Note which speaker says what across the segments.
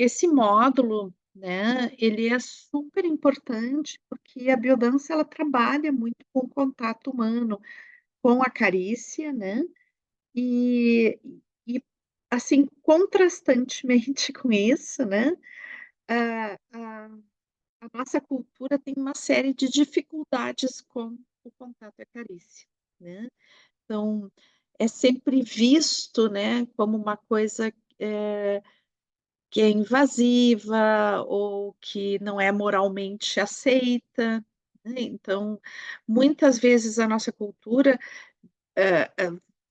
Speaker 1: esse módulo, né, ele é super importante, porque a biodança ela trabalha muito com o contato humano, com a carícia, né, e e, assim, contrastantemente com isso, né, a nossa cultura tem uma série de dificuldades com o contato e a carícia, né. Então, é sempre visto, né, como uma coisa, eh que é invasiva ou que não é moralmente aceita, né, então, muitas vezes a nossa cultura,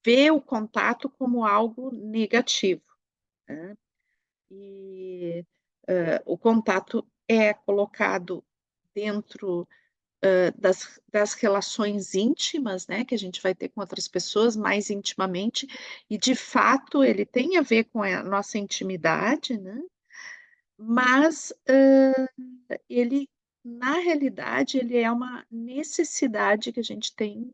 Speaker 1: vê o contato como algo negativo, né, e, o contato é colocado dentro, das relações íntimas, né, que a gente vai ter com outras pessoas mais intimamente, e de fato ele tem a ver com a nossa intimidade, né. Mas, ele na realidade, ele é uma necessidade que a gente tem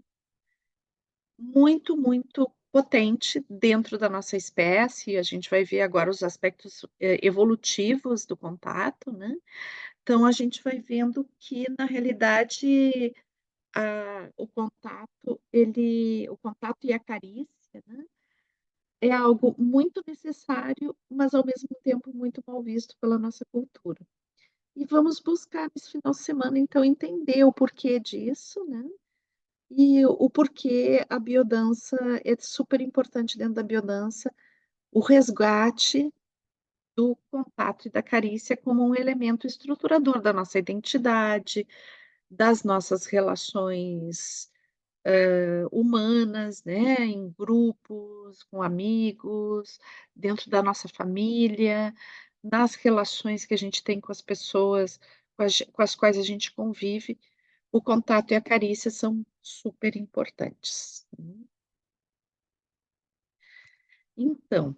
Speaker 1: muito, muito potente dentro da nossa espécie, a gente vai ver agora os aspectos, evolutivos do contato, né. Então a gente vai vendo que na realidade, o contato e a carícia, né, é algo muito necessário, mas ao mesmo tempo muito mal visto pela nossa cultura. E vamos buscar nesse final de semana, então, entender o porquê disso, né, e o porquê a biodança é super importante dentro da biodança, o resgate do contato e da carícia como um elemento estruturador da nossa identidade, das nossas relações, humanas, né, em grupos, com amigos, dentro da nossa família, nas relações que a gente tem com as pessoas com as quais a gente convive, o contato e a carícia são super importantes. Então,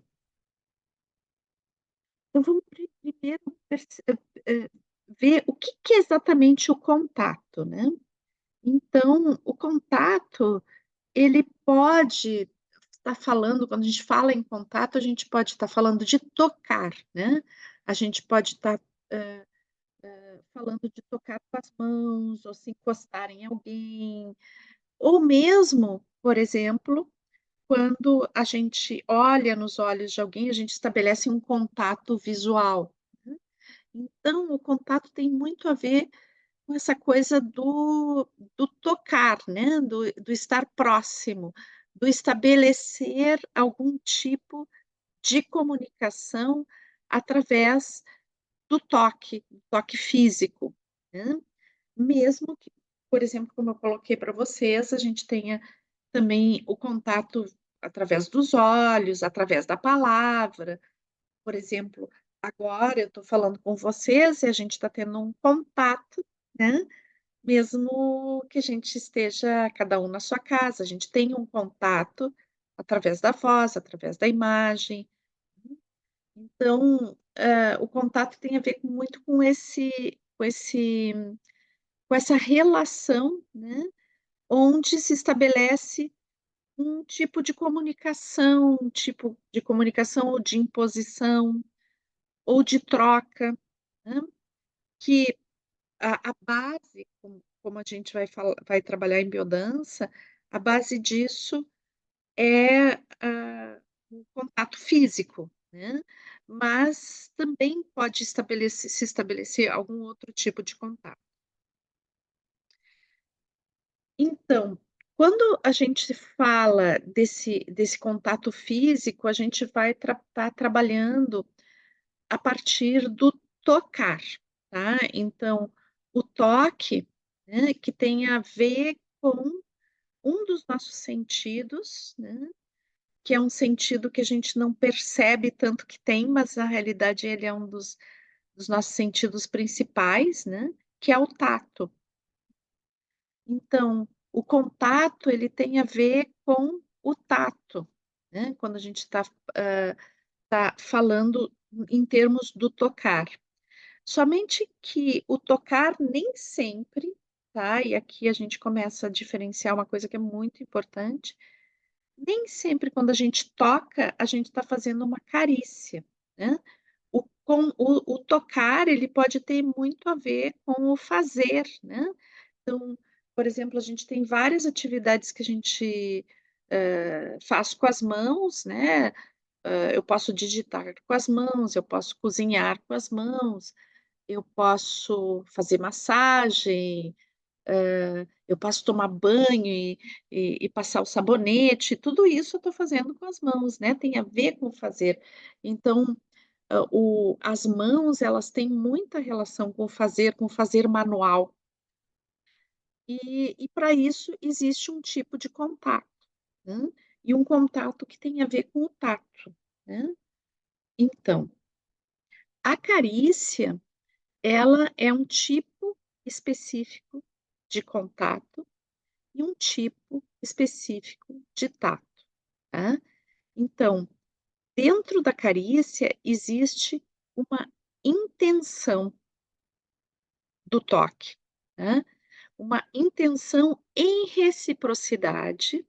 Speaker 1: vamos primeiro ver o que que é exatamente o contato, né. Então, o contato, ele pode estar falando quando a gente fala em contato, a gente pode estar falando de tocar, né, a gente pode estar, falando de tocar com as mãos ou se encostar em alguém, ou mesmo, por exemplo, quando a gente olha nos olhos de alguém, a gente estabelece um contato visual, né. Então o contato tem muito a ver com essa coisa do tocar, né, do estar próximo, do estabelecer algum tipo de comunicação através do toque físico, né. Mesmo que, por exemplo, como eu coloquei para vocês, a gente tenha também o contato através dos olhos, através da palavra. Por exemplo, agora eu estou falando com vocês e a gente está tendo um contato, né, mesmo que a gente esteja cada um na sua casa, a gente tem um contato através da voz, através da imagem. Então, o contato tem a ver muito com essa relação, né, onde se estabelece um tipo de comunicação, um tipo de comunicação ou de imposição, ou de troca, né, que a base, como a gente vai trabalhar em biodança, a base disso é, o contato físico, né, mas também pode se estabelecer algum outro tipo de contato. Então, quando a gente fala desse contato físico, a gente vai estar trabalhando a partir do tocar, tá. Então, o toque, né, que tem a ver com um dos nossos sentidos, né, que é um sentido que a gente não percebe tanto que tem, mas na realidade ele é um dos nossos sentidos principais, né, que é o tato. Então, o contato ele tem a ver com o tato, né, quando a gente tá falando em termos do tocar. Somente que o tocar nem sempre, tá, e aqui a gente começa a diferenciar uma coisa que é muito importante, nem sempre quando a gente toca, a gente está fazendo uma carícia, né. O tocar, ele pode ter muito a ver com o fazer, né. Então, por exemplo, a gente tem várias atividades que a gente, faz com as mãos, né, eu posso digitar com as mãos, eu posso cozinhar com as mãos, eu posso fazer massagem, eu posso tomar banho e passar o sabonete, tudo isso eu estou fazendo com as mãos, né, tem a ver com fazer. Então, as mãos, elas têm muita relação com o fazer manual, e para isso existe um tipo de contato, né, e um contato que tem a ver com o tato, né. Então, a carícia, ela é um tipo específico de contato e um tipo específico de tato, tá. Então, dentro da carícia existe uma intenção do toque, né, uma intenção em reciprocidade,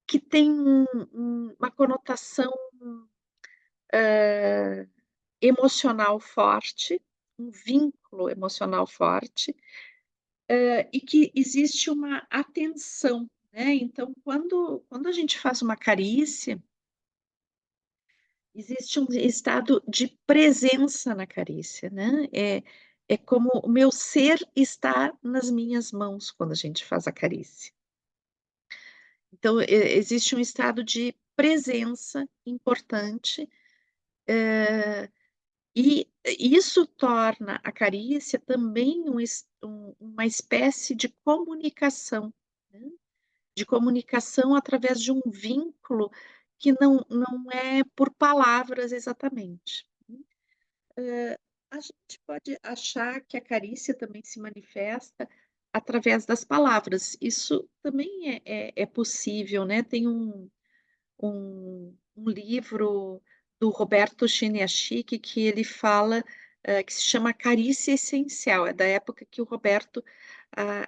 Speaker 1: que tem uma conotação, emocional forte, um vínculo emocional forte, e que existe uma atenção, né. Então quando a gente faz uma carícia, existe um estado de presença na carícia, né. É como o meu ser está nas minhas mãos quando a gente faz a carícia. Então existe um estado de presença importante, e isso torna a carícia também uma espécie de comunicação, né, de comunicação através de um vínculo que não é por palavras exatamente. A gente pode achar que a carícia também se manifesta através das palavras, isso também é possível, né, tem um livro do Roberto Chiniachigi que ele fala, que se chama Carícia Essencial, é da época que o Roberto,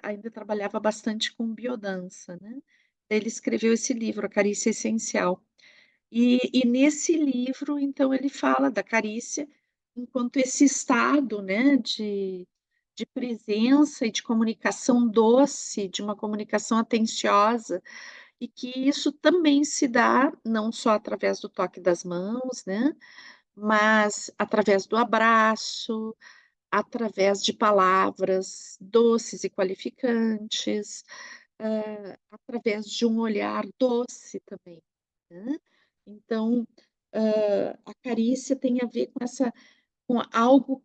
Speaker 1: ainda trabalhava bastante com biodança, né. Ele escreveu esse livro, A Carícia Essencial. E nesse livro, então, ele fala da carícia enquanto esse estado, né, de presença e de comunicação doce, de uma comunicação atenciosa, e que isso também se dá não só através do toque das mãos, né, mas através do abraço, através de palavras doces e qualificantes, através de um olhar doce também, né. Então, a carícia tem a ver com algo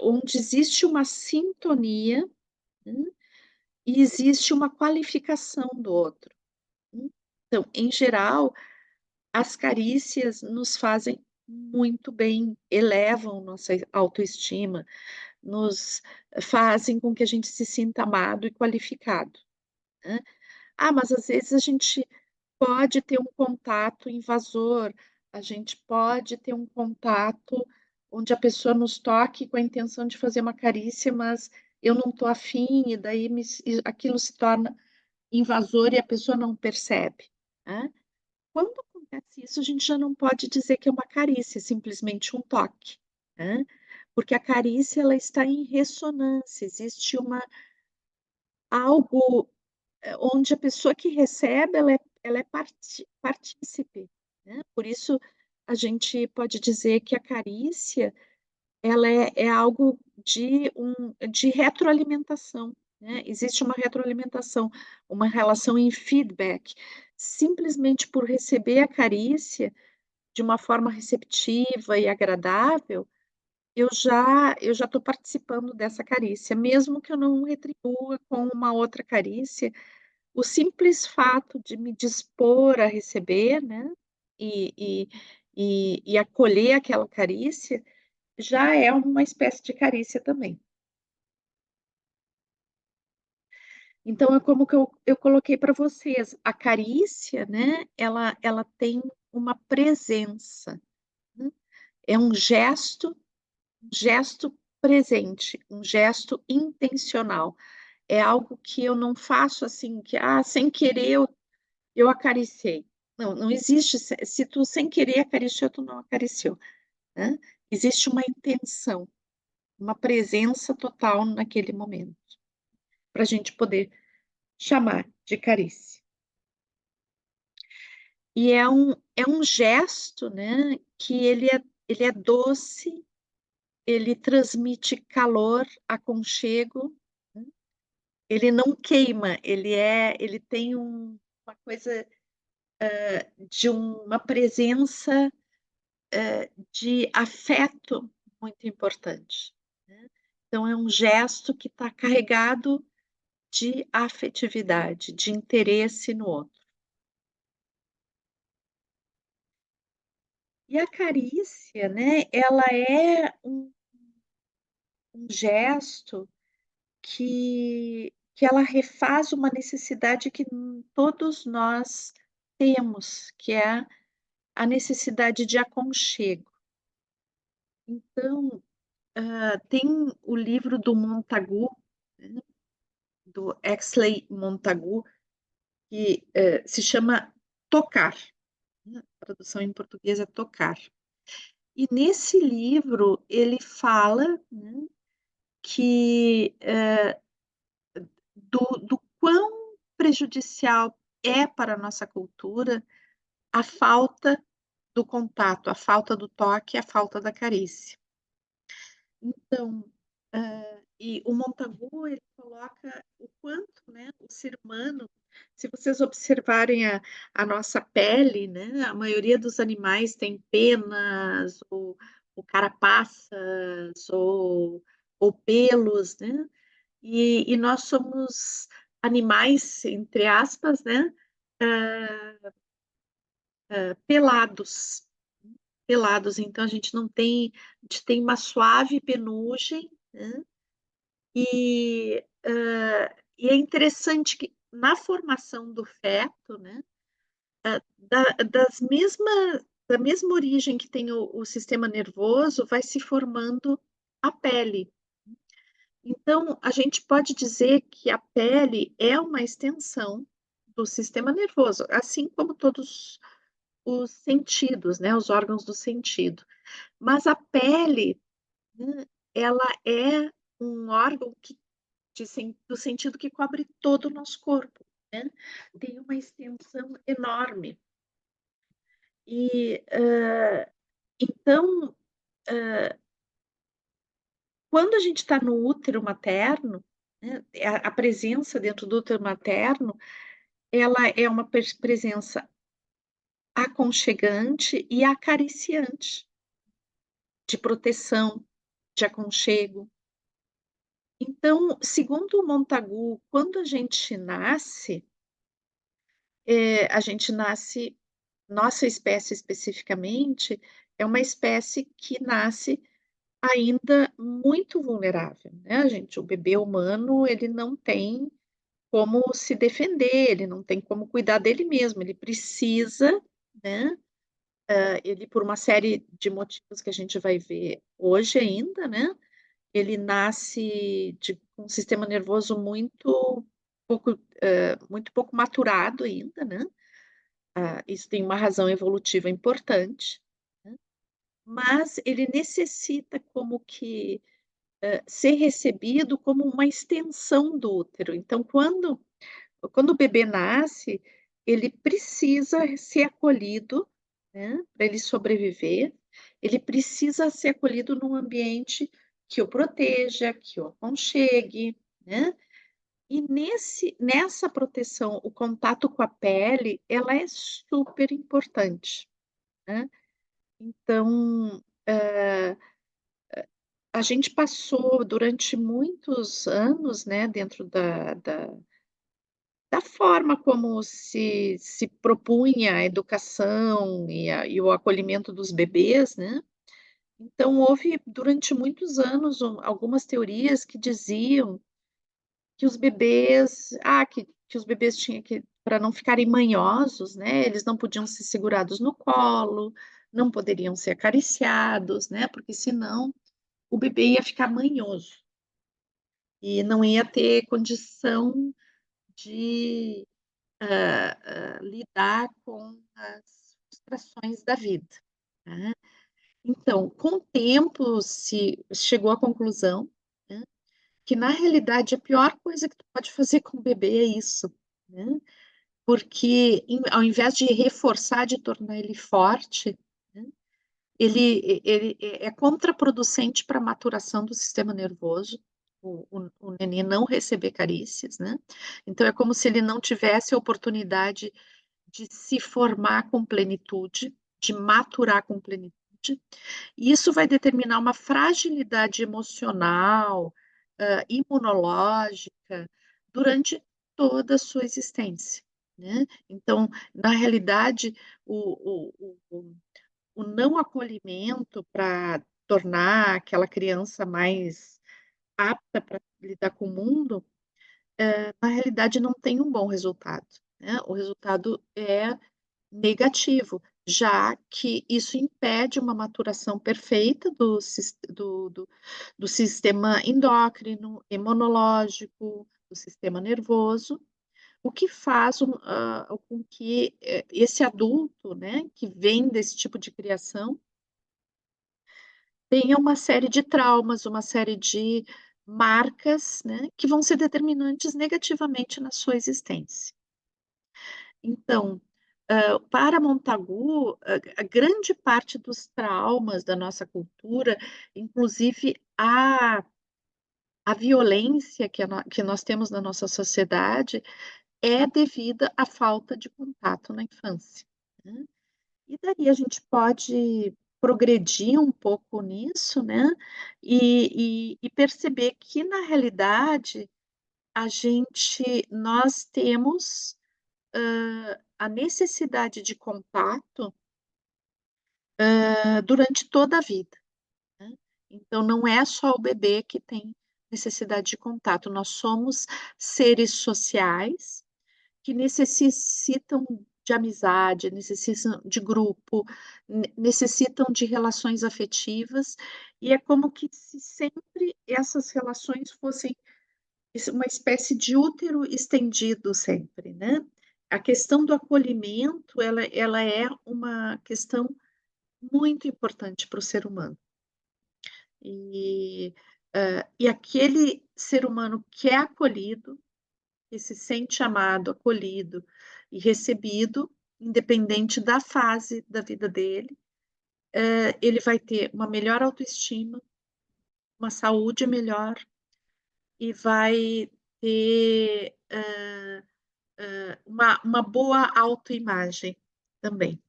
Speaker 1: onde existe uma sintonia, né, e existe uma qualificação do outro. Então, em geral, as carícias nos fazem muito bem, elevam nossa autoestima, nos fazem com que a gente se sinta amado e qualificado, né. Ah, mas às vezes a gente pode ter um contato invasor, a gente pode ter um contato onde a pessoa nos toque com a intenção de fazer uma carícia, mas eu não estou afim, e daí aquilo se torna invasor e a pessoa não percebe, né. Quando acontece isso, a gente já não pode dizer que é uma carícia, é simplesmente um toque, né, porque a carícia ela está em ressonância, existe algo, onde a pessoa que recebe ela é partícipe, né, por isso a gente pode dizer que a carícia ela é algo de retroalimentação, né, existe uma retroalimentação, uma relação em feedback. Simplesmente por receber a carícia de uma forma receptiva e agradável, eu já estou participando dessa carícia, mesmo que eu não retribua com uma outra carícia, o simples fato de me dispor a receber, né, e e acolher aquela carícia, já é uma espécie de carícia também. Então é como que eu coloquei para vocês, a carícia, né, ela tem uma presença, né, é um gesto presente, um gesto intencional, é algo que eu não faço assim, que, sem querer eu acariciei. não existe se tu sem querer acariciou, tu não acariciou, né. Existe uma intenção, uma presença total naquele momento, para a gente poder chamar de carícia. E é um gesto, né, que ele é doce, ele transmite calor, aconchego, né, ele não queima, ele tem uma coisa de uma presença, de afeto muito importante, né. Então é um gesto que está carregado de afetividade, de interesse no outro. E a carícia, né, ela é um gesto que ela refaz uma necessidade que todos nós temos, que é a necessidade de aconchego. Então, tem o livro do Montagu, né, do Exley Montagu, que, se chama Tocar, né, a tradução em português é tocar. E nesse livro ele fala, né, que, do quão prejudicial é para a nossa cultura a falta do contato, a falta do toque, a falta da carícia. Então, e o Montagu ele coloca o quanto, né, o ser humano, se vocês observarem a nossa pele, né, a maioria dos animais tem penas ou carapaças ou pelos, né, e nós somos animais, entre aspas, né, pelados. Pelados, então a gente tem uma suave penugem, né, e é interessante que na formação do feto, né, da das mesma da mesma origem que tem o sistema nervoso, vai se formando a pele. Então, a gente pode dizer que a pele é uma extensão do sistema nervoso, assim como todos os sentidos, né, os órgãos do sentido. Mas a pele, né, ela é um órgão que do sentido que cobre todo o nosso corpo, né, tem uma extensão enorme. E, então, quando a gente está no útero materno, né, a presença dentro do útero materno, ela é uma presença aconchegante e acariciante, de proteção, de aconchego. Então, segundo o Montagu, quando a gente nasce nossa espécie especificamente, é uma espécie que nasce ainda muito vulnerável, né, o bebê humano, ele não tem como se defender, ele não tem como cuidar dele mesmo, ele precisa, né, ele por uma série de motivos que a gente vai ver hoje ainda, né, ele nasce com um sistema nervoso muito pouco maturado ainda, né, isso tem uma razão evolutiva importante, né, mas ele necessita como que, ser recebido como uma extensão do útero. Então quando o bebê nasce, ele precisa ser acolhido, né, para ele sobreviver, ele precisa ser acolhido num ambiente que o proteja, que o aconchegue, né. E nessa proteção, o contato com a pele, ela é super importante, né. Então, a gente passou durante muitos anos, né, dentro da forma como se propunha a educação e o acolhimento dos bebês, né, então houve durante muitos anos algumas teorias que diziam que os bebês que os bebês tinham que para não ficarem manhosos, né, eles não podiam ser segurados no colo, não poderiam ser acariciados, né, porque senão o bebê ia ficar manhoso e não ia ter condição de lidar com as frustrações da vida, né. Então, com o tempo se chegou à conclusão, né, que na realidade a pior coisa que tu pode fazer com o bebê é isso, né, porque ao invés de reforçar, de tornar ele forte, né, ele é contraproducente para a maturação do sistema nervoso, o neném não receber carícias, né, então é como se ele não tivesse a oportunidade de se formar com plenitude, de maturar com plenitude, e isso vai determinar uma fragilidade emocional, imunológica, durante toda a sua existência, né. Então, na realidade, o não acolhimento para tornar aquela criança mais apta para lidar com o mundo, na realidade não tem um bom resultado, né. O resultado é negativo, já que isso impede uma maturação perfeita do sistema endócrino, imunológico, do sistema nervoso, o que faz com que, esse adulto, né, que vem desse tipo de criação, tenha uma série de traumas, uma série de marcas, né, que vão ser determinantes negativamente na sua existência. Então, para Montagu, a grande parte dos traumas da nossa cultura, inclusive a violência que nós temos na nossa sociedade, é devida à falta de contato na infância, né. E daí a gente pode progredir um pouco nisso, né, e perceber que na realidade nós temos a necessidade de contato, durante toda a vida, né. Então não é só o bebê que tem necessidade de contato, nós somos seres sociais que necessitam de amizade, necessitam de grupo, necessitam de relações afetivas, e é como que se sempre essas relações fossem uma espécie de útero estendido sempre, né. A questão do acolhimento, ela é uma questão muito importante para o ser humano. E, e aquele ser humano que é acolhido, que se sente amado, acolhido e recebido, independente da fase da vida dele, ele vai ter uma melhor autoestima, uma saúde melhor e vai ter, uma boa autoimagem também.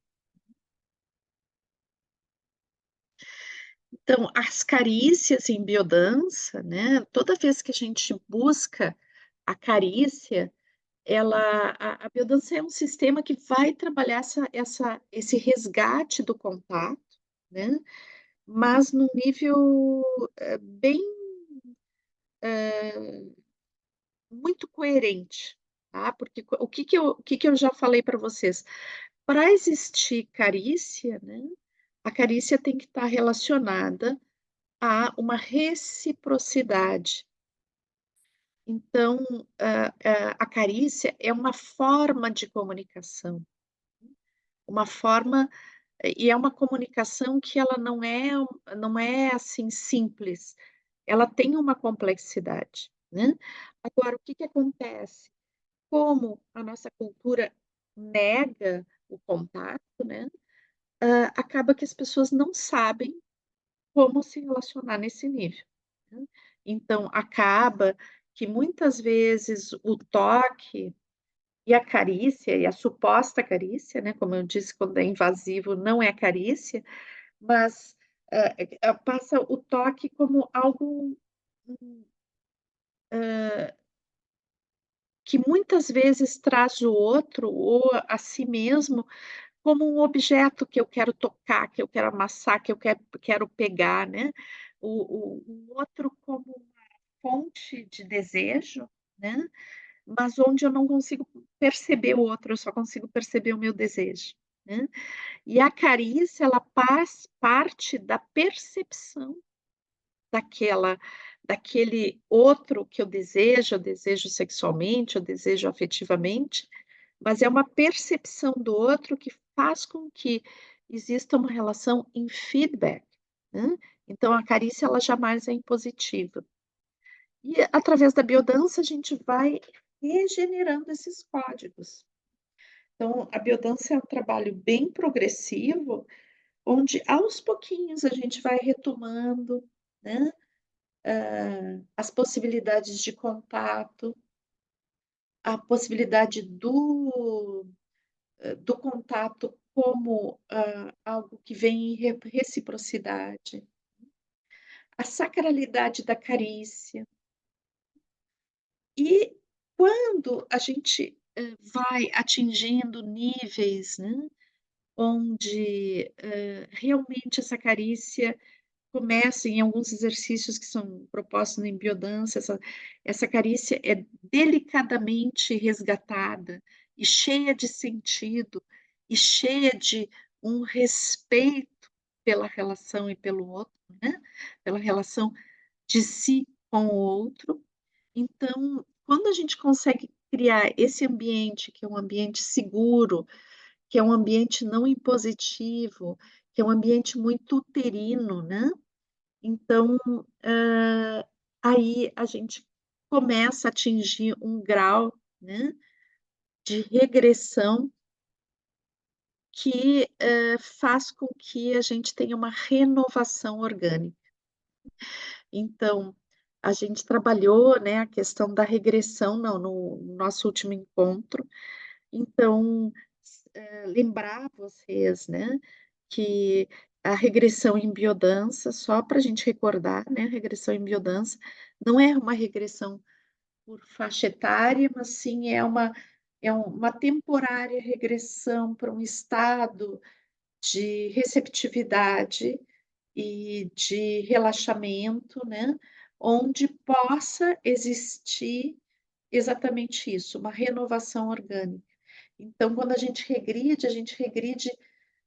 Speaker 1: Então, as carícias em biodança, né, toda vez que a gente busca a carícia, a biodança é um sistema que vai trabalhar esse resgate do contato, né, mas num nível, bem, muito coerente, tá, porque o que que eu já falei para vocês, para existir carícia, né, a carícia tem que estar relacionada a uma reciprocidade. Então, a carícia é uma forma de comunicação, uma forma e é uma comunicação que ela não é, assim, simples, ela tem uma complexidade, né. Agora o que que acontece? Como a nossa cultura nega o contato, né, acaba que as pessoas não sabem como se relacionar nesse nível, né. Então acaba que muitas vezes o toque e a carícia, e a suposta carícia, né, como eu disse, quando é invasivo não é carícia, mas, passa o toque como algo, que muitas vezes traz o outro ou a si mesmo como um objeto que eu quero tocar, que eu quero amassar, que eu quero pegar, né. O outro como uma fonte de desejo, né, mas onde eu não consigo perceber o outro, eu só consigo perceber o meu desejo, né. E a carícia, ela parte da percepção daquela daquele outro que eu desejo sexualmente, eu desejo afetivamente, mas é uma percepção do outro que faz com que exista uma relação em feedback, né. Então a carícia ela jamais é impositiva. E através da biodança a gente vai regenerando esses códigos. Então a biodança é um trabalho bem progressivo, onde aos pouquinhos a gente vai retomando, né, as possibilidades de contato, a possibilidade do contato como, algo que vem em reciprocidade, a sacralidade da carícia. E quando a gente, vai atingindo níveis, né, onde, realmente essa carícia começa em alguns exercícios que são propostos em biodança, essa carícia é delicadamente resgatada e cheia de sentido, e cheia de um respeito pela relação e pelo outro, né, pela relação de si com o outro. Então, quando a gente consegue criar esse ambiente, que é um ambiente seguro, que é um ambiente não impositivo, que é um ambiente muito uterino, né, então, hã, aí a gente começa a atingir um grau, né, de regressão que, faz com que a gente tenha uma renovação orgânica. Então, a gente trabalhou, né, a questão da regressão no nosso último encontro, então, lembrar vocês, né, que a regressão em biodança, só para a gente recordar, né, a regressão em biodança não é uma regressão por faixa etária, mas sim é uma temporária regressão para um estado de receptividade e de relaxamento, né, onde possa existir exatamente isso, uma renovação orgânica. Então, quando a gente regride,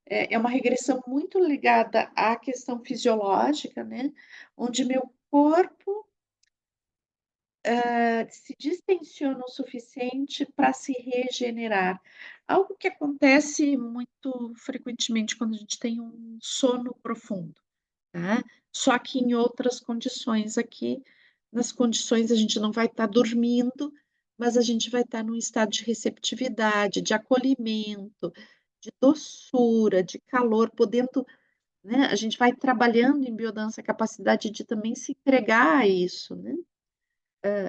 Speaker 1: é uma regressão muito ligada à questão fisiológica, né, onde meu corpo se distensiona o suficiente para se regenerar. Algo que acontece muito frequentemente quando a gente tem um sono profundo, tá. Só que em outras condições, aqui nas condições a gente não vai estar dormindo, mas a gente vai estar num estado de receptividade, de acolhimento, de doçura, de calor, podendo, né, a gente vai trabalhando em biodança a capacidade de também se entregar a isso, né.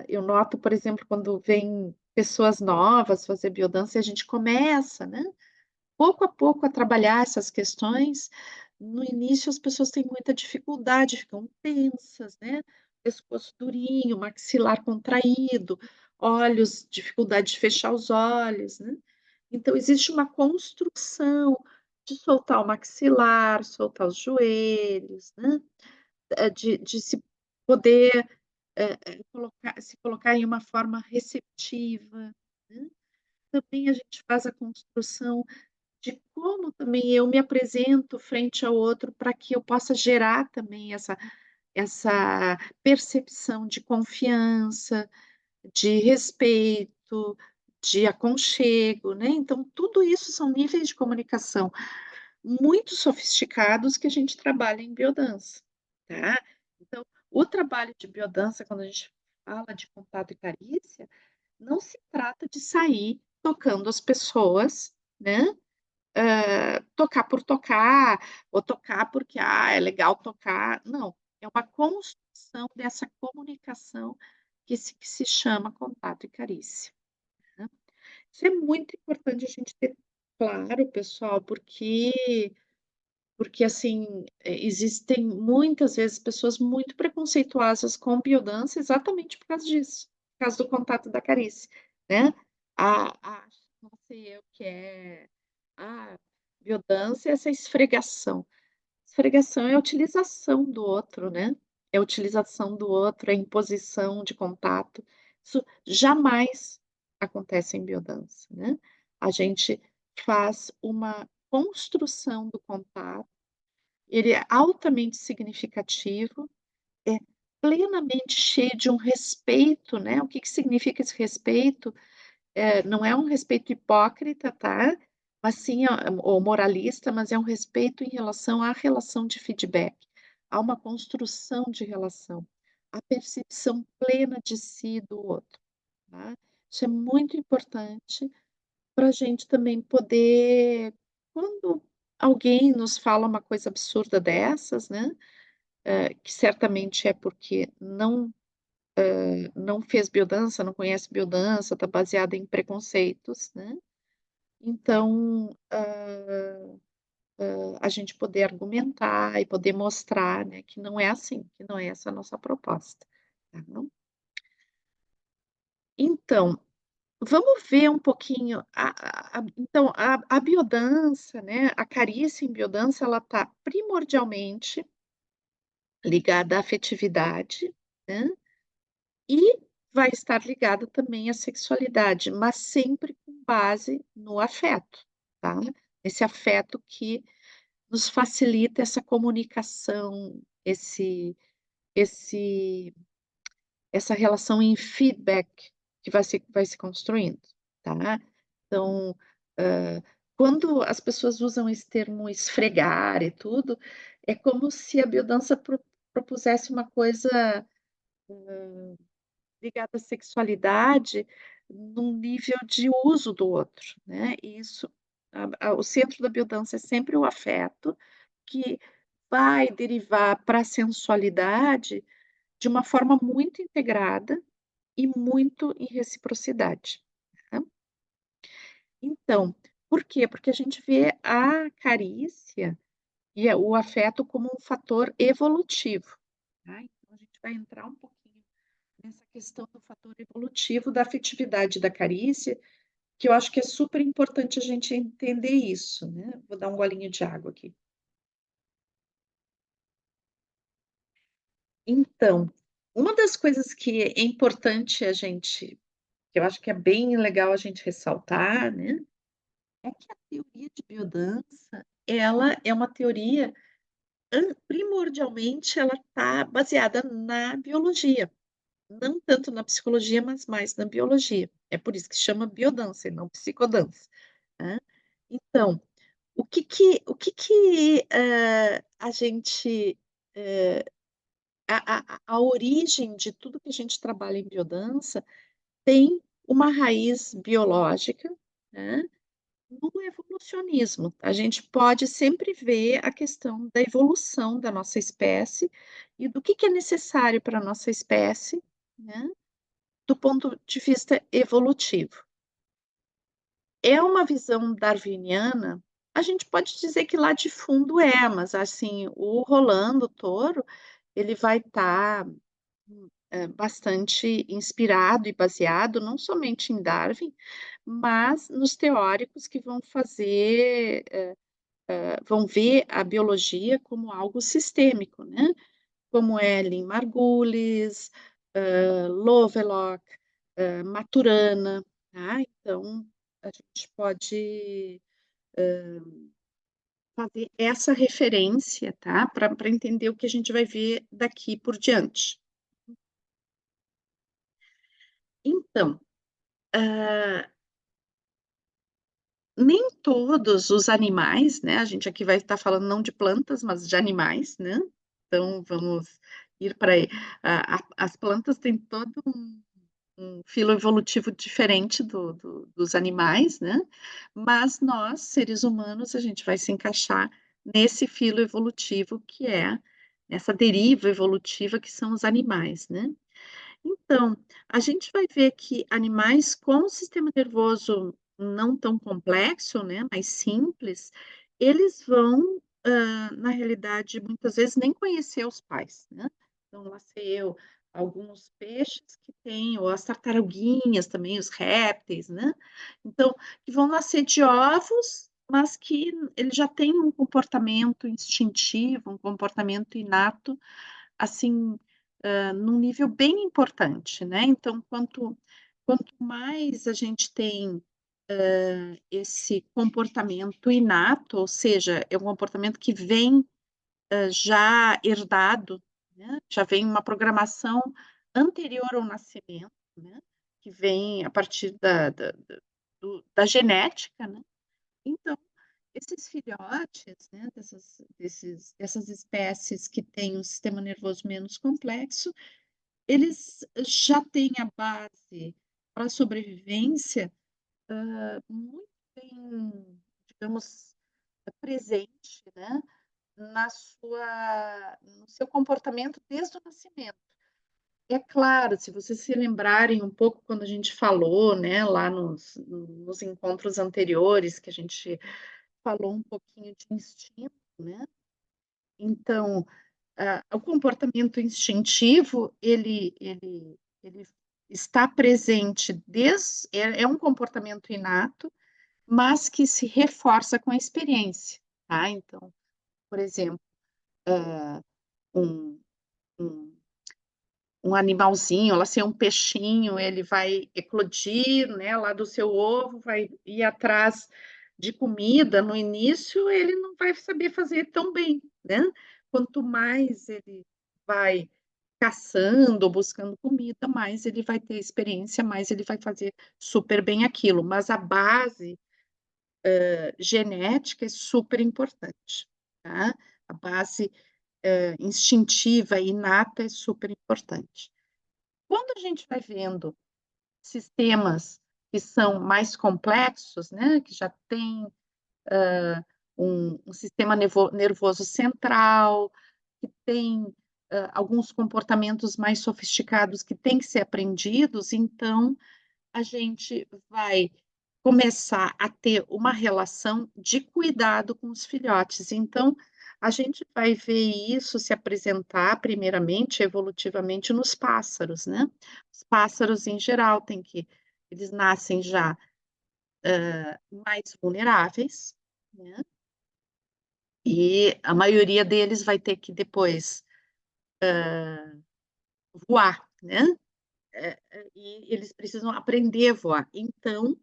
Speaker 1: Eu noto, por exemplo, quando vem pessoas novas fazer biodança e a gente começa, né, pouco a pouco a trabalhar essas questões, no início as pessoas têm muita dificuldade, ficam tensas, né, pescoço durinho, maxilar contraído, olhos dificuldade de fechar os olhos, né. Então existe uma construção de soltar o maxilar, soltar os joelhos, né, de se poder se colocar em uma forma receptiva, né. Também a gente faz a construção de como também eu me apresento frente ao outro para que eu possa gerar também essa percepção de confiança, de respeito, de aconchego, né. Então tudo isso são níveis de comunicação muito sofisticados que a gente trabalha em biodança, tá. Então, o trabalho de biodança, quando a gente fala de contato e carícia, não se trata de sair tocando as pessoas, né, tocar por tocar, ou tocar porque, é legal tocar, não, é uma construção dessa comunicação que se chama contato e carícia, né. Isso é muito importante a gente ter claro, pessoal, porque, assim, existem muitas vezes pessoas muito preconceituosas com biodança exatamente por causa disso, por causa do contato da carícia, né. Não sei eu que biodança é essa esfregação. Esfregação é a utilização do outro, né, é a utilização do outro, é a imposição de contato. Isso jamais acontece em biodança, né. A gente faz uma construção do contato, ele é altamente significativo, é plenamente cheio de um respeito, né. O que que significa esse respeito? não é um respeito hipócrita, tá, mas sim, ou moralista, mas é um respeito em relação à relação de feedback, há uma construção de relação, a percepção plena de si do outro, tá. Isso é muito importante para a gente também poder, quando alguém nos fala uma coisa absurda dessas, né, que certamente é porque não fez biodança, não conhece biodança, está baseada em preconceitos, né. Então, a gente poder argumentar e poder mostrar, né, que não é assim, que não é essa a nossa proposta, tá bom. Então, vamos ver um pouquinho a biodança, né, a carícia em biodança, ela está primordialmente ligada à afetividade, né. E vai estar ligada também à sexualidade, mas sempre com base no afeto, tá. Esse afeto que nos facilita essa comunicação, esse essa relação em feedback que vai se construindo, tá. Então, hã, quando as pessoas usam esse termo esfregar e tudo, é como se a biodança propusesse uma coisa ligada à sexualidade, num nível de uso do outro, né, e isso o centro da biodança é sempre o afeto, que vai derivar para a sensualidade de uma forma muito integrada e muito em reciprocidade, tá. Então, por quê? Porque a gente vê a carícia e o afeto como um fator evolutivo, tá, então a gente vai entrar um pouquinho nessa questão do fator evolutivo da afetividade da carícia, que eu acho que é super importante a gente entender isso, né. Vou dar um golinho de água aqui. Então, uma das coisas que é importante a gente que eu acho que é bem legal a gente ressaltar, né, é que a teoria de biodança, ela é uma teoria primordialmente ela está baseada na biologia. Não tanto na psicologia, mas mais na biologia. É por isso que se chama biodança e não psicodança, né. Então, a gente, eh, a origem de tudo que a gente trabalha em biodança tem uma raiz biológica, né, no evolucionismo. A gente pode sempre ver a questão da evolução da nossa espécie e do que é necessário para a nossa espécie, né, do ponto de vista evolutivo. É uma visão darwiniana, a gente pode dizer que lá de fundo é, mas assim, o Rolando Toro, ele vai estar, bastante inspirado e baseado não somente em Darwin, mas nos teóricos que vão fazer, vão ver a biologia como algo sistêmico, né, como Ellen Margulis, Lovelock, Maturana, tá. Então, a gente pode fazer essa referência, tá, para entender o que a gente vai ver daqui por diante. Então, hã, nem todos os animais, né, a gente aqui vai estar falando não de plantas, mas de animais, né, então vamos ir para aí. As plantas têm todo um filo evolutivo diferente dos animais, né, mas nós, seres humanos, a gente vai se encaixar nesse filo evolutivo que é essa deriva evolutiva que são os animais, né. Então, a gente vai ver que animais com sistema nervoso não tão complexo, né, mais simples, eles vão, na realidade, muitas vezes nem conhecer os pais, né. Então, nasceu alguns peixes que têm ou as tartaruguinhas também, os répteis, né. Então, que vão nascer de ovos, mas que ele já têm um comportamento instintivo, um comportamento inato, assim, num nível bem importante, né. Então, quanto mais a gente tem, esse comportamento inato, ou seja, é um comportamento que vem, já herdado, né, já vem uma programação anterior ao nascimento, né. que vem a partir da genética, né. Então, esses filhotes, né, dessas espécies que têm um sistema nervoso menos complexo, eles já têm a base para a sobrevivência, muito bem, digamos, presente, né, no seu comportamento desde o nascimento. É claro, se vocês se lembrarem um pouco quando a gente falou, né, lá nos encontros anteriores, que a gente falou um pouquinho de instinto, né. Então, o comportamento instintivo, ele está presente é um comportamento inato, mas que se reforça com a experiência, tá. Então, por exemplo, um um um animalzinho, lá se é um peixinho, ele vai eclodir, né, lá do seu ovo, vai ir atrás de comida, no início ele não vai saber fazer tão bem, né. Quanto mais ele vai caçando ou buscando comida, mais ele vai ter experiência, mais ele vai fazer super bem aquilo, mas a base, genética é super importante, tá. A base, instintiva, inata é super importante. Quando a gente vai vendo sistemas que são mais complexos, né, que já tem um sistema nervoso central, que tem, alguns comportamentos mais sofisticados que têm que ser aprendidos, então a gente vai começar a ter uma relação de cuidado com os filhotes. Então, a gente vai ver isso se apresentar primeiramente, evolutivamente, nos pássaros, né. Os pássaros em geral eles nascem já mais vulneráveis, né, e a maioria deles vai ter que depois voar, né, e eles precisam aprender a voar. Então,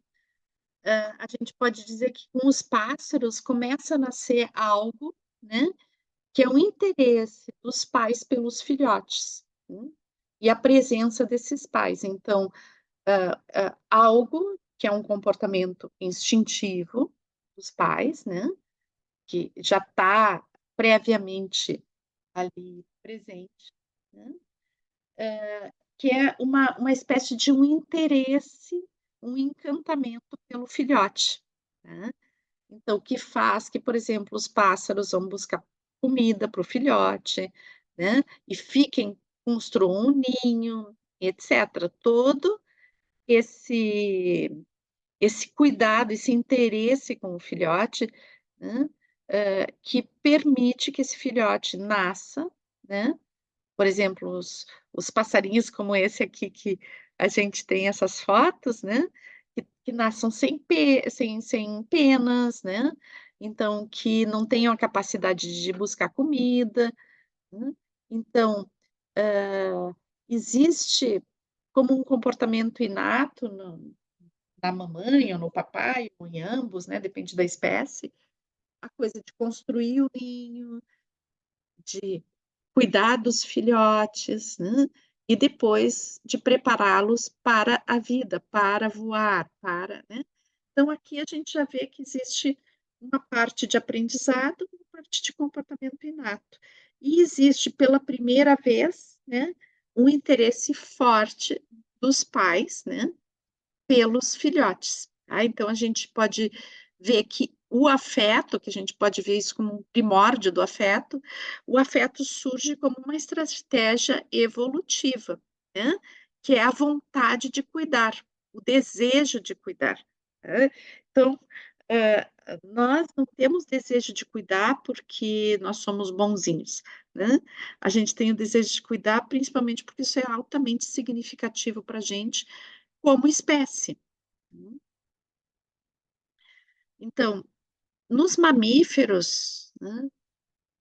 Speaker 1: a gente pode dizer que com os pássaros começa a nascer algo, né, que é o interesse dos pais pelos filhotes, né, e a presença desses pais. Então, algo que é um comportamento instintivo dos pais, né, que já está previamente ali presente, né, que é uma espécie de um interesse, um encantamento pelo filhote, né. Então, o que faz que, por exemplo, os pássaros vão buscar comida para o filhote, né, e construam um ninho, etcétera. Todo esse esse cuidado, esse interesse com o filhote, né, que permite que esse filhote nasça, né. Por exemplo, os passarinhos como esse aqui que a gente tem essas fotos, né, que nasçam sem penas, né, então que não tenham a capacidade de buscar comida, né. Então, existe como um comportamento inato na mamãe ou no papai, ou em ambos, né, depende da espécie, a coisa de construir o ninho, de cuidar dos filhotes, né, e depois de prepará-los para a vida, para voar, né. Então aqui a gente já vê que existe uma parte de aprendizado, uma parte de comportamento inato. E existe pela primeira vez, né, um interesse forte dos pais, né, pelos filhotes, tá. Então a gente pode ver que o afeto, que a gente pode ver isso como um primórdio do afeto, o afeto surge como uma estratégia evolutiva, né, que é a vontade de cuidar, o desejo de cuidar, né. Então, hã, nós não temos desejo de cuidar porque nós somos bonzinhos, né. A gente tem o desejo de cuidar principalmente porque isso é altamente significativo pra gente como espécie. Hum. Então, nos mamíferos, né,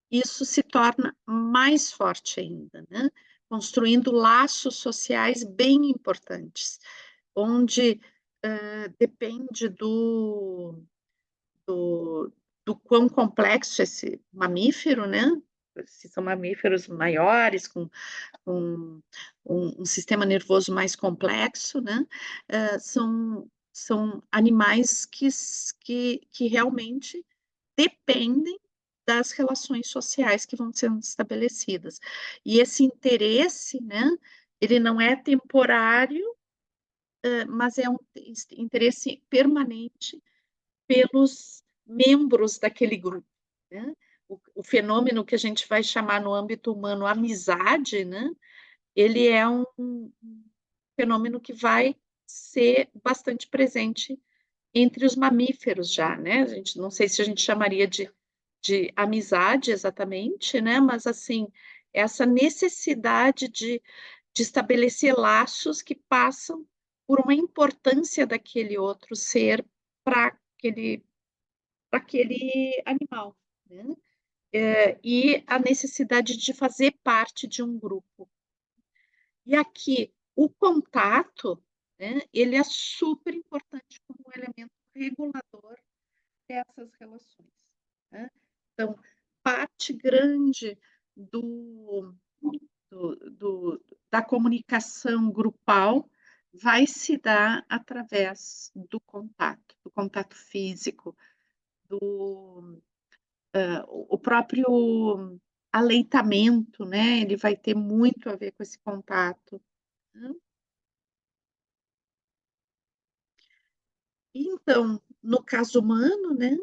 Speaker 1: isso se torna mais forte ainda, né, construindo laços sociais bem importantes, onde, depende do do quão complexo esse mamífero, né, se são mamíferos maiores, com um sistema nervoso mais complexo, né, são animais que realmente dependem das relações sociais que vão sendo estabelecidas. E esse interesse, né, ele não é temporário, mas é um interesse permanente pelos membros daquele grupo, né. O fenômeno que a gente vai chamar no âmbito humano amizade, né, ele é um fenômeno que vai ser bastante presente entre os mamíferos já, né, a gente não sei se a gente chamaria de amizade exatamente, né, mas assim, essa necessidade de estabelecer laços que passam por uma importância daquele outro ser para aquele animal, né. E a necessidade de fazer parte de um grupo. E aqui, o contato, né, ele é super importante como um elemento regulador dessas relações, né. Então, parte grande do da comunicação grupal vai se dar através do contato físico, do o próprio aleitamento, né, ele vai ter muito a ver com esse contato, né. Então, no caso humano, né,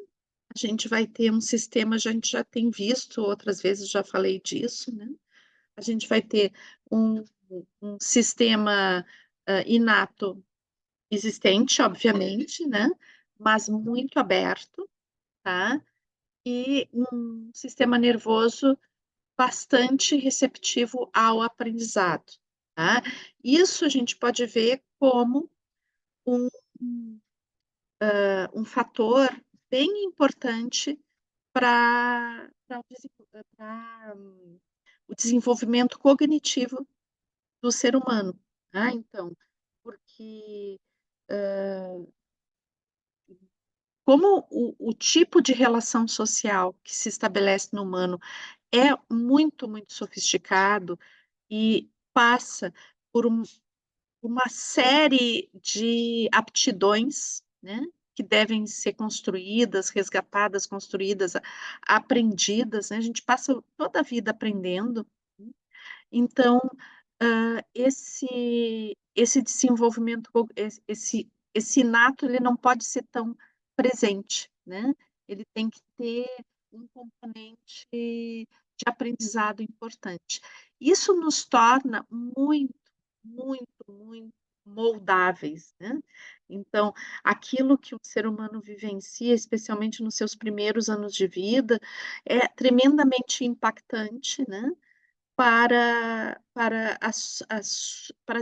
Speaker 1: a gente vai ter um sistema, a gente já tem visto outras vezes, já falei disso, né, a gente vai ter um um sistema, inato existente, obviamente, né, mas muito aberto, tá, e um sistema nervoso bastante receptivo ao aprendizado, tá. Isso a gente pode ver como um um fator bem importante pra o desenvolvimento cognitivo do ser humano, tá. Então, porque, como o tipo de relação social que se estabelece no humano é muito, muito sofisticado e passa por uma série de aptidões, né, que devem ser construídas, resgatadas, construídas, aprendidas, né, a gente passa toda a vida aprendendo, né. Então, esse desenvolvimento esse inato, ele não pode ser tão presente, né, ele tem que ter um componente de aprendizado importante. Isso nos torna muito, muito, muito moldáveis, né. Então, aquilo que o ser humano vivencia, especialmente nos seus primeiros anos de vida, é tremendamente impactante, né, para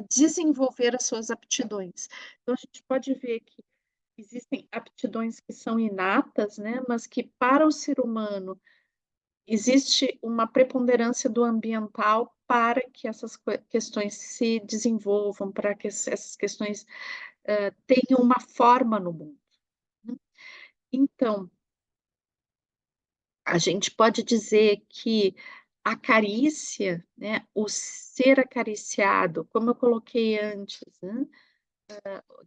Speaker 1: desenvolver as suas aptidões. Então a gente pode ver que existem aptidões que são inatas, né, mas que para o ser humano existe uma preponderância do ambiental para que essas questões se desenvolvam, para que essas questões, tenham uma forma no mundo, né. Então, a gente pode dizer que a carícia, né, o ser acariciado, como eu coloquei antes, né,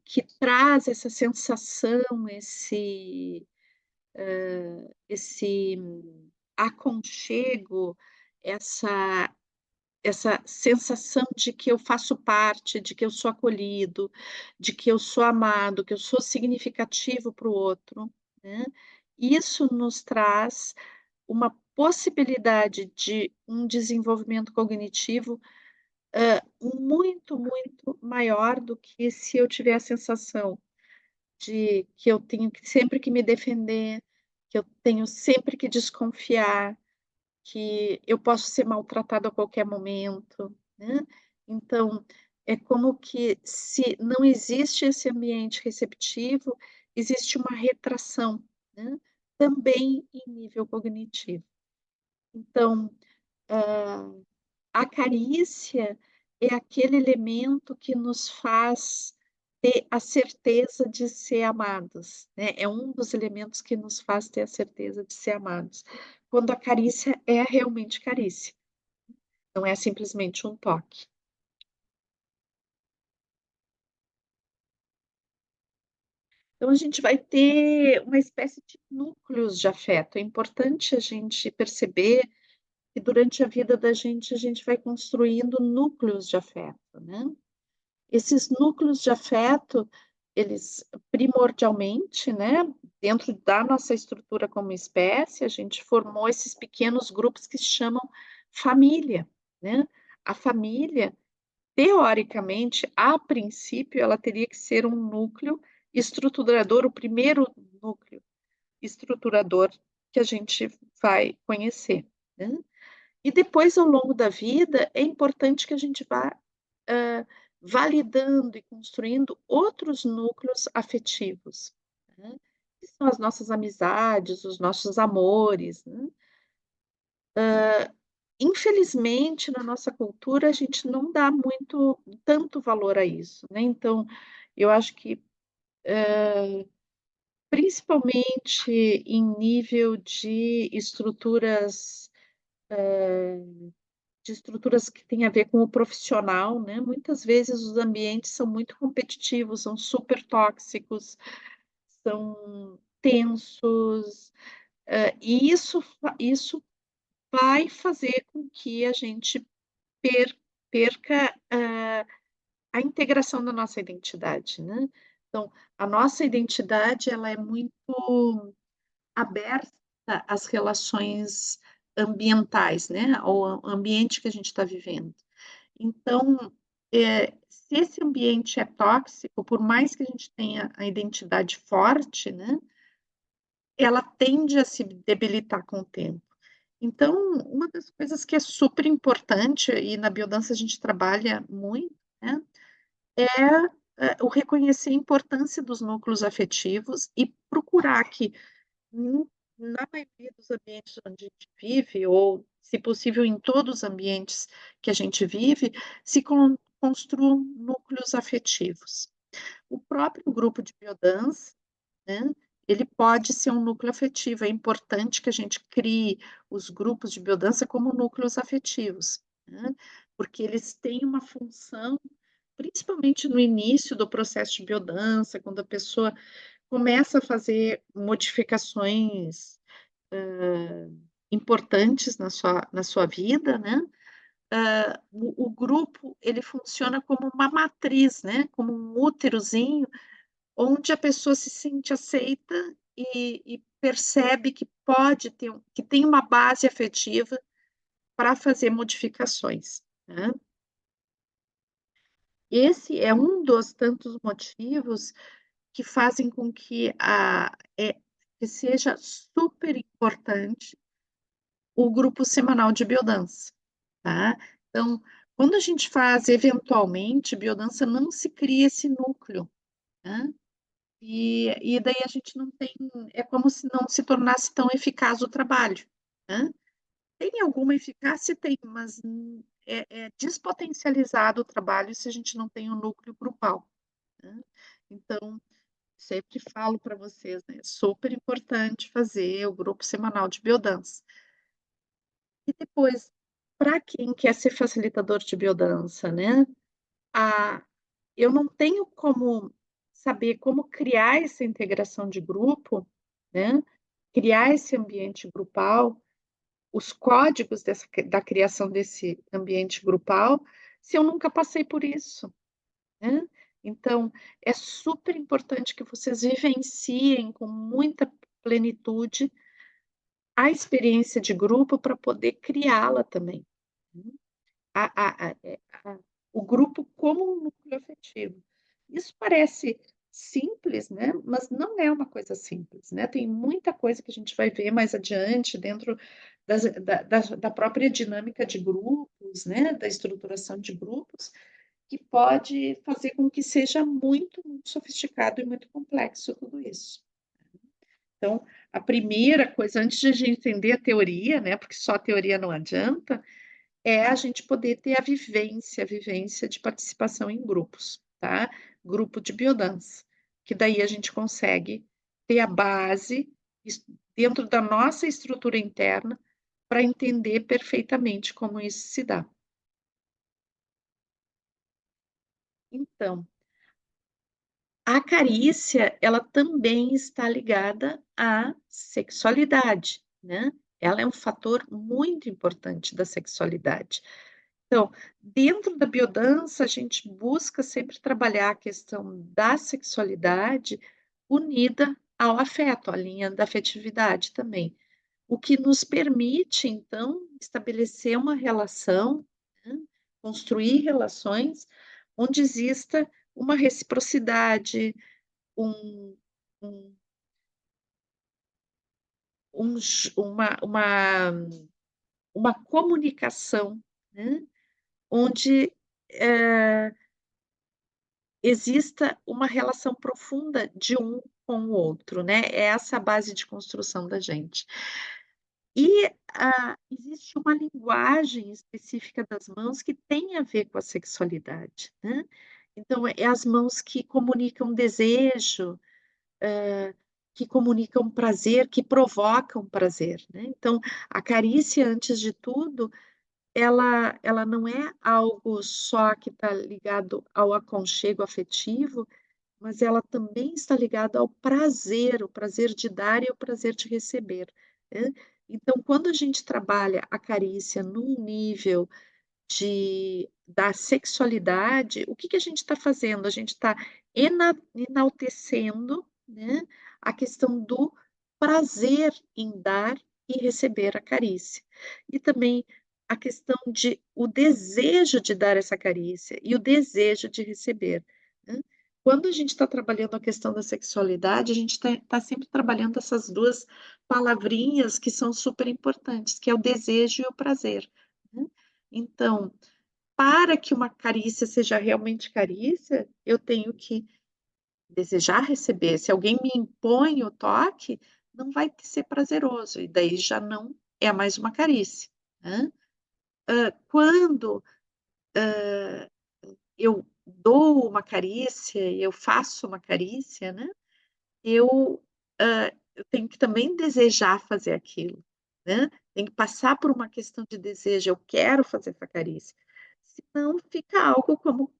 Speaker 1: que traz essa sensação, esse aconchego, essa essa sensação de que eu faço parte, de que eu sou acolhido, de que eu sou amado, que eu sou significativo para o outro, né. Isso nos traz uma possibilidade de um desenvolvimento cognitivo, muito, muito maior do que se eu tiver a sensação de que eu tenho que sempre que me defender, que eu tenho sempre que desconfiar, que eu posso ser maltratado a qualquer momento, né. Então, é como que se não existe esse ambiente receptivo, existe uma retração, né, também em nível cognitivo. Então, a carícia é aquele elemento que nos faz ter a certeza de ser amados, né, é um dos elementos que nos faz ter a certeza de ser amados. quando a carícia é realmente carícia, não é simplesmente um toque. Então a gente vai ter uma espécie de núcleos de afeto. É importante a gente perceber que durante a vida da gente, a gente vai construindo núcleos de afeto, né. Esses núcleos de afeto, eles primordialmente, né, dentro da nossa estrutura como espécie, a gente formou esses pequenos grupos que se chamam família, né. A família, teoricamente, a princípio, ela teria que ser um núcleo estruturador, o primeiro núcleo estruturador que a gente vai conhecer, né. E depois, ao longo da vida, é importante que a gente vá, hã, validando e construindo outros núcleos afetivos, né, que são as nossas amizades, os nossos amores, né. Infelizmente, na nossa cultura, a gente não dá tanto valor a isso, né, então, eu acho que, principalmente em nível de estruturas que têm a ver com o profissional, né, muitas vezes os ambientes são muito competitivos, são super tóxicos, são tensos, e isso vai fazer com que a gente per perca, a integração da nossa identidade, né. Então, a nossa identidade ela é muito aberta às relações ambientais, né, ao ambiente que a gente está vivendo. Então, se esse ambiente é tóxico, por mais que a gente tenha a identidade forte, né, ela tende a se debilitar com o tempo. Então, uma das coisas que é super importante, e na biodança a gente trabalha muito, né, o reconhecer a importância dos núcleos afetivos e procurar que na maioria dos ambientes onde a gente vive, ou, se possível, em todos os ambientes que a gente vive, se construam núcleos afetivos. O próprio grupo de biodança, né, ele pode ser um núcleo afetivo, é importante que a gente crie os grupos de biodança como núcleos afetivos, né, porque eles têm uma função, principalmente no início do processo de biodança, quando a pessoa começa a fazer modificações, importantes na sua vida, né, o grupo ele funciona como uma matriz, né, como um úterozinho, onde a pessoa se sente aceita e percebe que pode ter que tem uma base afetiva para fazer modificações, né. Esse é um dos tantos motivos que fazem com que seja super importante o grupo semanal de biodança, tá. Então, quando a gente faz eventualmente biodança, não se cria esse núcleo, né, e daí a gente não tem, é como se não se tornasse tão eficaz o trabalho, né. Tem alguma eficácia? Tem, mas, é despotencializado o trabalho se a gente não tem um núcleo grupal, né. Então, sempre falo para vocês, né, é super importante fazer o grupo semanal de biodança. E depois, para quem quer ser facilitador de biodança, né, a eu não tenho como saber como criar essa integração de grupo, né, criar esse ambiente grupal, os códigos da criação desse ambiente grupal, se eu nunca passei por isso, né. Então, é super importante que vocês vivenciem com muita plenitude a experiência de grupo para poder criá-la também, né. A o grupo como um núcleo afetivo. Isso parece simples, né, mas não é uma coisa simples, né, tem muita coisa que a gente vai ver mais adiante dentro da própria dinâmica de grupos, né, da estruturação de grupos, que pode fazer com que seja muito, muito sofisticado e muito complexo tudo isso. Então, a primeira coisa, antes de a gente entender a teoria, né, porque só a teoria não adianta, é a gente poder ter a vivência de participação em grupos, tá. Grupo de biodança, que daí a gente consegue ter a base dentro da nossa estrutura interna, para entender perfeitamente como isso se dá. Então, a carícia, ela também está ligada à sexualidade, né. Ela é um fator muito importante da sexualidade. Então, dentro da biodança, a gente busca sempre trabalhar a questão da sexualidade unida ao afeto, à linha da afetividade também. O que nos permite, então, estabelecer uma relação, né, construir relações onde exista uma reciprocidade, um um um j uma comunicação, né, onde, eh, exista uma relação profunda de um com o outro, né, é essa a base de construção da gente. E, existe uma linguagem específica das mãos que tem a ver com a sexualidade, né. Então é as mãos que comunicam desejo, que comunicam prazer, que provocam prazer, né. Então, a carícia, antes de tudo, ela não é algo só que está ligado ao aconchego afetivo, mas ela também está ligada ao prazer, o prazer de dar e o prazer de receber, né. Então, quando a gente trabalha a carícia num nível da sexualidade, o que que a gente está fazendo? A gente está enaltecendo, né, a questão do prazer em dar e receber a carícia. E também a questão de o desejo de dar essa carícia e o desejo de receber, né. Quando a gente está trabalhando a questão da sexualidade, a gente está sempre trabalhando essas 2 palavrinhas que são super importantes, que é o desejo e o prazer, né. Então, para que uma carícia seja realmente carícia, eu tenho que desejar receber. Se alguém me impõe o toque, não vai ser prazeroso, e daí já não é mais uma carícia, né. Quando eu dou uma carícia e eu faço uma carícia, né, eu, eu tenho que também desejar fazer aquilo, né. Tem que passar por uma questão de desejo, eu quero fazer essa carícia, senão fica algo como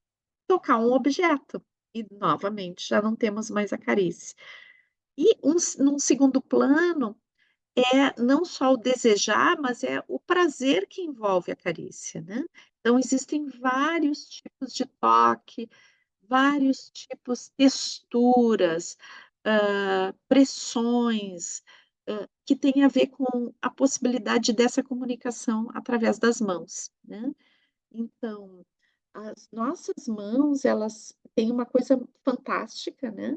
Speaker 1: tocar um objeto, e novamente já não temos mais a carícia. E num segundo plano, é não só o desejar, mas é o prazer que envolve a carícia, né. Então existem vários tipos de toque, vários tipos texturas, pressões, que têm a ver com a possibilidade dessa comunicação através das mãos, né. Então, as nossas mãos, elas têm uma coisa fantástica, né,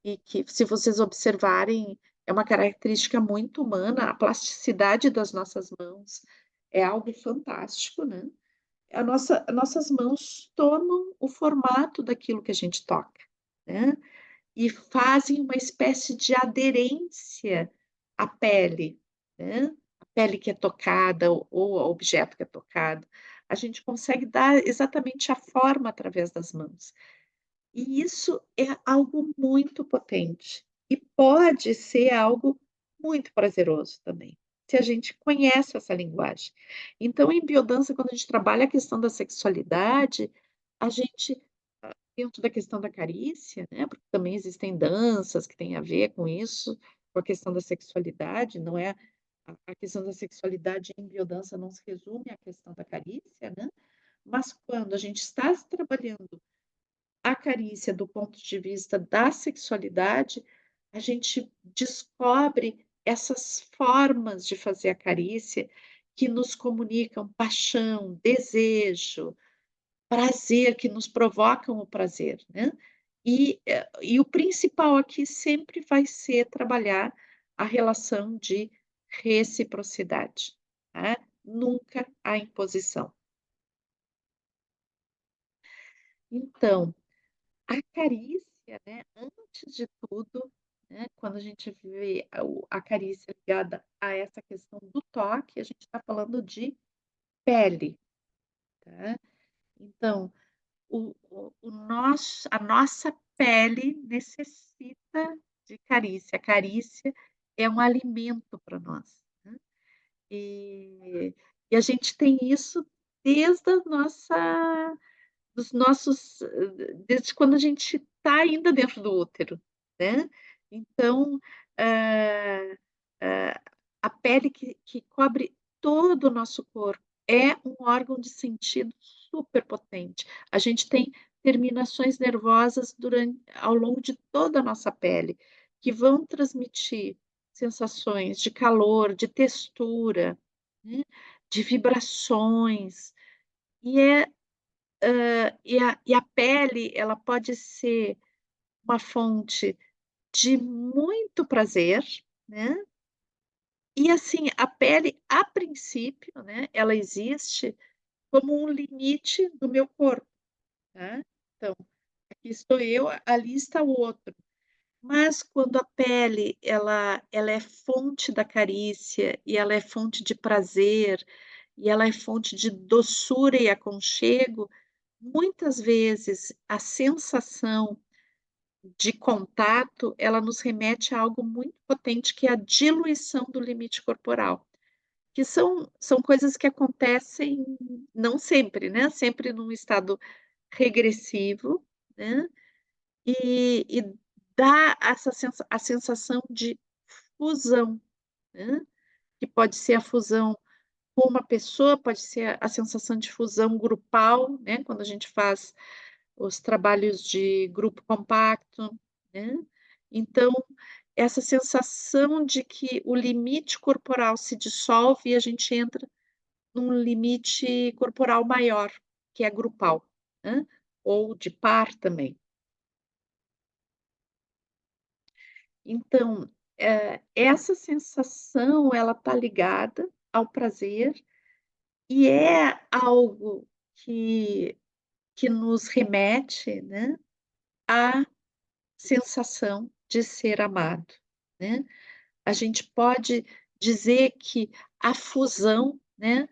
Speaker 1: e que se vocês observarem, é uma característica muito humana, a plasticidade das nossas mãos é algo fantástico, né. Nossas mãos tomam o formato daquilo que a gente toca, né, e fazem uma espécie de aderência à pele, né, a pele que é tocada ou ao objeto que é tocado. A gente consegue dar exatamente a forma através das mãos. E isso é algo muito potente e pode ser algo muito prazeroso também, se a gente conhece essa linguagem. Então, em biodança, quando a gente trabalha a questão da sexualidade, a gente, dentro da questão da carícia, né, porque também existem danças que têm a ver com isso, com a questão da sexualidade, não é a questão da sexualidade em biodança não se resume à questão da carícia, né, mas quando a gente está trabalhando a carícia do ponto de vista da sexualidade, a gente descobre essas formas de fazer a carícia que nos comunicam paixão, desejo, prazer, que nos provocam o prazer, né. E o principal aqui sempre vai ser trabalhar a relação de reciprocidade, tá. Nunca a imposição. Então, a carícia, né, antes de tudo, né, quando a gente vê a carícia ligada a essa questão do toque, a gente está falando de pele, tá. Então, o a nossa pele necessita de carícia. A carícia é um alimento para nós, né. E e a gente tem isso desde a nossa dos nossos desde quando a gente está ainda dentro do útero, né. Então, hã, hã, a pele que cobre todo o nosso corpo é um órgão de sentido super potente. A gente tem terminações nervosas ao longo de toda a nossa pele, que vão transmitir sensações de calor, de textura, né, de vibrações, e é e a pele, ela pode ser uma fonte de muito prazer, né, e assim, a pele, a princípio, né, ela existe como um limite do meu corpo, né. Então, aqui estou eu, ali está o outro. Mas quando a pele, ela é fonte da carícia, e ela é fonte de prazer, e ela é fonte de doçura e aconchego, muitas vezes a sensação de contato, ela nos remete a algo muito potente, que é a diluição do limite corporal, que são coisas que acontecem não sempre, né, sempre num estado regressivo, né, e dá essa a sensação de fusão, né, que pode ser a fusão com uma pessoa, pode ser a sensação de fusão grupal, né, quando a gente faz os trabalhos de grupo compacto, né. Então, essa sensação de que o limite corporal se dissolve e a gente entra num limite corporal maior, que é grupal, né, ou de par também. Então, essa sensação ela está ligada ao prazer e é algo que que nos remete, né, à sensação de ser amado, né. A gente pode dizer que a fusão, né,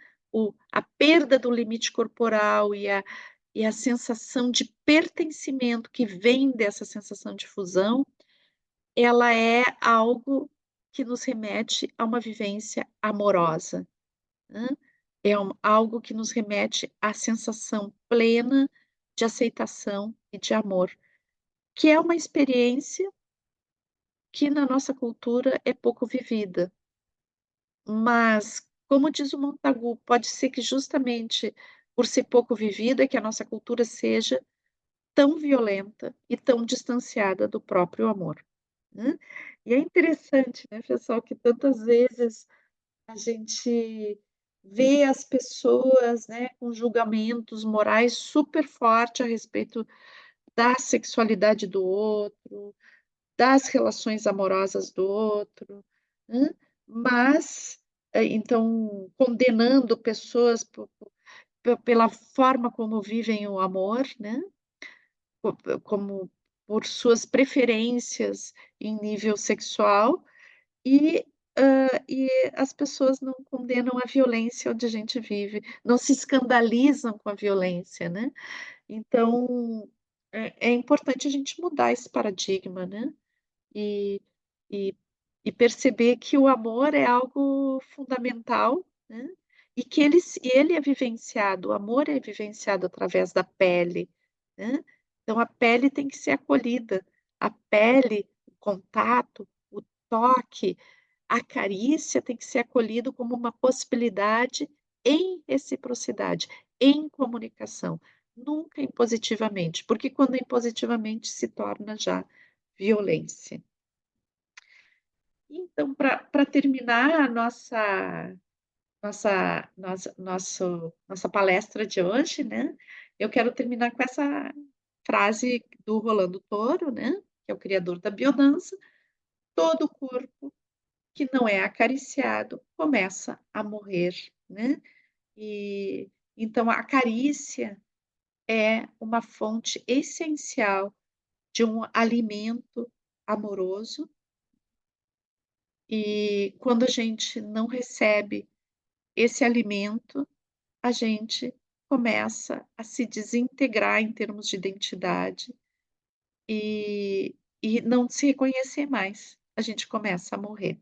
Speaker 1: a perda do limite corporal e a sensação de pertencimento que vem dessa sensação de fusão, ela é algo que nos remete a uma vivência amorosa, né. É algo que nos remete à sensação plena de aceitação e de amor, que é uma experiência que na nossa cultura é pouco vivida. Mas, como diz o Montagu, pode ser que justamente por ser pouco vivida, que a nossa cultura seja tão violenta e tão distanciada do próprio amor, né. E é interessante, né, pessoal, que tantas vezes a gente vê as pessoas, né, com julgamentos morais super forte a respeito da sexualidade do outro, das relações amorosas do outro, né, mas, então condenando pessoas pela forma como vivem o amor, né, como por suas preferências em nível sexual e, e as pessoas não condenam a violência onde a gente vive, não se escandalizam com a violência, né. Então, é importante a gente mudar esse paradigma, né. E e e perceber que o amor é algo fundamental, né, e que ele é vivenciado, o amor é vivenciado através da pele, né. Então a pele tem que ser acolhida, a pele, o contato, o toque, a carícia tem que ser acolhido como uma possibilidade em reciprocidade, em comunicação, nunca impositivamente, porque quando é impositivamente se torna já violência. Então, para terminar a nossa palestra de hoje, né, eu quero terminar com essa frase do Rolando Toro, né, que é o criador da biodança: "Todo corpo que não é acariciado começa a morrer", né. E, então a carícia é uma fonte essencial de um alimento amoroso, e quando a gente não recebe esse alimento, a gente começa a se desintegrar em termos de identidade e não se reconhecer mais, a gente começa a morrer.